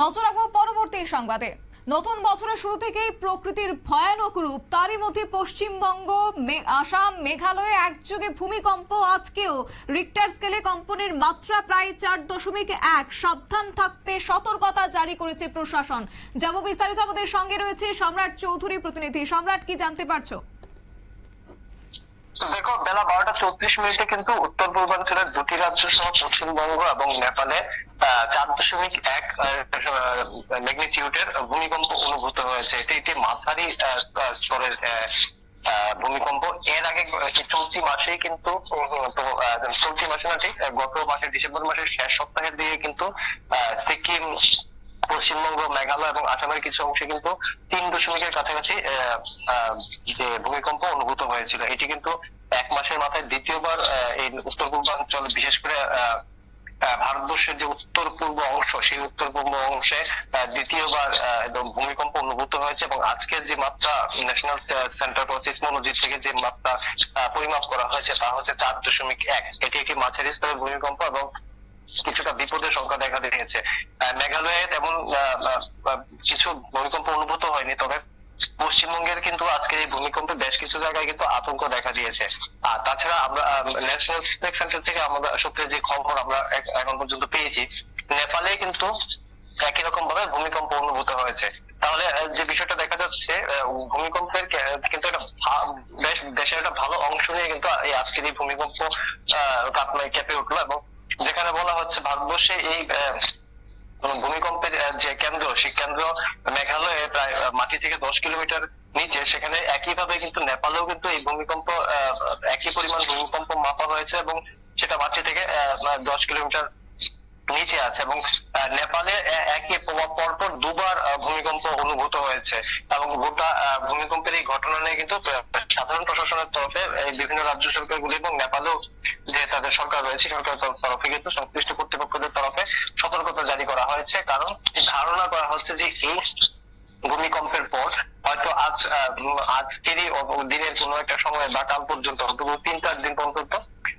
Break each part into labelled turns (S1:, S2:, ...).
S1: নজর রাখবো পরবর্তী সংবাদে। নতুন বছরের শুরু থেকেই প্রকৃতির ভয়ানক রূপ, তারই মধ্যে পশ্চিমবঙ্গ, আসাম, মেঘালয়ে একযোগে ভূমিকম্প। আজকেও রিক্টার স্কেলে কম্পনের মাত্রা প্রায় 4.1। সাবধান থাকতে সতর্কতা জারি করেছে প্রশাসন। যাব বিস্তারিত, আমাদের সঙ্গে রয়েছে সম্রাট চৌধুরী, প্রতিনিধি। সম্রাট, কি জানতে পারছো?
S2: দেখো, বেলা 12:34 কিন্তু উত্তর পূর্বাঞ্চলের দুটি রাজ্য সহ পশ্চিমবঙ্গ এবং নেপালে 4.1 ম্যাগনিটিউডের ভূমিকম্প অনুভূত হয়েছে। এটি মাঝারি স্তরের ভূমিকম্প। এর আগে চলতি মাসেই কিন্তু চলতি মাসে না, ঠিক গত মাসের ডিসেম্বর মাসের শেষ সপ্তাহের দিকে কিন্তু সিকিম, পশ্চিমবঙ্গ, মেঘালয় এবং আসামের কিছু অংশে কিন্তু 3.0-এর কাছাকাছি যে ভূমিকম্প অনুভূত হয়েছিল। এটি কিন্তু এক মাসের মাথায় দ্বিতীয়বার এই উত্তর পূর্বাঞ্চল, বিশেষ করে ভারতবর্ষের যে উত্তর পূর্ব অংশ, সেই উত্তর পূর্ব অংশে দ্বিতীয়বার ভূমিকম্প অনুভূত হয়েছে। এবং আজকের যে মাত্রা ন্যাশনাল সেন্টার ফর সিসমোলজি থেকে যে মাত্রা পরিমাপ করা হয়েছে তা হচ্ছে 4.1। এটি একটি মাঝারি স্তরের ভূমিকম্প এবং কিছুটা বিপদের সংখ্যা দেখা দিয়েছে। মেঘালয়ে তেমন কিছু ভূমিকম্প অনুভূত হয়নি, তবে পশ্চিমবঙ্গের কিন্তু আজকের এই ভূমিকম্পে বেশ কিছু জায়গায় কিন্তু আতঙ্ক দেখা দিয়েছে। আর তাছাড়া আমরা ন্যাশনাল সেন্টার থেকে আমরা সত্যি যে খবর আমরা এখন পর্যন্ত পেয়েছি, নেপালে কিন্তু একই রকম ভাবে ভূমিকম্প অনুভূত হয়েছে। তাহলে যে বিষয়টা দেখা যাচ্ছে, ভূমিকম্পের কিন্তু একটা বেশ দেশের একটা ভালো অংশ নিয়ে কিন্তু এই আজকের এই ভূমিকম্প কাঁপনায় কেঁপে উঠলো। এবং যেখানে বলা হচ্ছে ভারতবর্ষে এই ভূমিকম্পের যে কেন্দ্র, সেই কেন্দ্র মেঘালয়ে প্রায় মাটি থেকে 10 কিলোমিটার নিচে, সেখানে একইভাবে কিন্তু নেপালেও কিন্তু এই ভূমিকম্প একই পরিমাণ ভূমিকম্প মাপা হয়েছে এবং সেটা মাটি থেকে 10 কিলোমিটার নিচে আছে। এবং নেপালে একই পরপর দুবার ভূমিকম্প অনুভূত হয়েছে। এবং গোটা ভূমিকম্পের এই ঘটনা নিয়ে কিন্তু সাধারণ প্রশাসনের তরফে বিভিন্ন রাজ্য সরকারগুলি এবং নেপালেও যে তাদের সরকার রয়েছে, সরকারের তরফে কিন্তু সংশ্লিষ্ট কর্তৃপক্ষদের তরফে সতর্কতা জারি করা হয়েছে। কারণ ধারণা করা হচ্ছে যে এই ভূমিকম্পের পর হয়তো আজকেরই দিনের কোনো একটা সময় বা কাল পর্যন্ত, অন্তত 3-4 দিন পর্যন্ত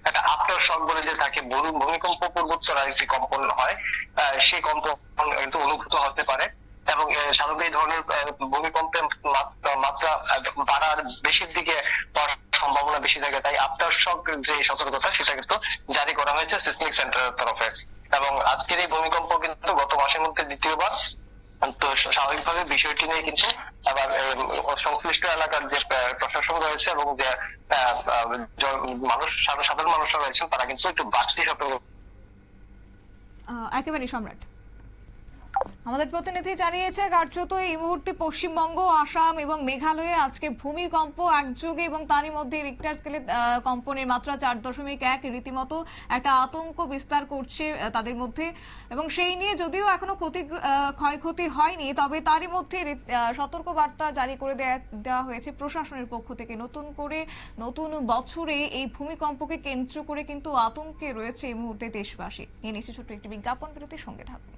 S2: একটা আফটার শক বলে যে থাকে, ভূমিকম্প পূর্বোত্তর আরেকটি কম্পন হয়, সেই কম্পন কিন্তু অনুভূত হতে পারে। এবং সাধারণত এই ধরনের ভূমিকম্পের মাত্রা বাড়ার বেশির দিকে সম্ভাবনা বেশি থাকে, তাই আফটার শক যে সতর্কতা সেটা কিন্তু জারি করা হয়েছে সিসমিক সেন্টারের তরফে। এবং আজকের এই ভূমিকম্প কিন্তু গত মাসের মধ্যে দ্বিতীয়বার। তো স্বাভাবিকভাবে বিষয়টি নিয়ে কিন্তু আবার সংশ্লিষ্ট এলাকার যে প্রশাসন রয়েছে এবং যে মানুষ, সাধারণ মানুষরা রয়েছেন, তারা কিন্তু একটু বাড়তি সতর্ক।
S1: একেবারে সম্রাট, আমাদের প্রতিনিধি জানিয়েছে কার্যত এই মুহূর্তে পশ্চিমবঙ্গ, আসাম এবং মেঘালয়ে আজকে ভূমিকম্প একযোগে, এবং তারই মধ্যে রিক্টার স্কেলে কম্পনের মাত্রা 4.1 রীতিমতো একটা আতঙ্ক বিস্তার করছে তাদের মধ্যে। এবং সেই নিয়ে যদিও এখনো ক্ষয়ক্ষতি হয়নি, তবে তারই মধ্যে সতর্ক বার্তা জারি করে দেওয়া হয়েছে প্রশাসনের পক্ষ থেকে। নতুন করে নতুন বছরে এই ভূমিকম্পকে কেন্দ্র করে কিন্তু আতঙ্কে রয়েছে এই মুহূর্তে দেশবাসী। নিয়ে নিচ্ছে ছোট্ট একটি বিজ্ঞাপন, বিরতির সঙ্গে থাকুন।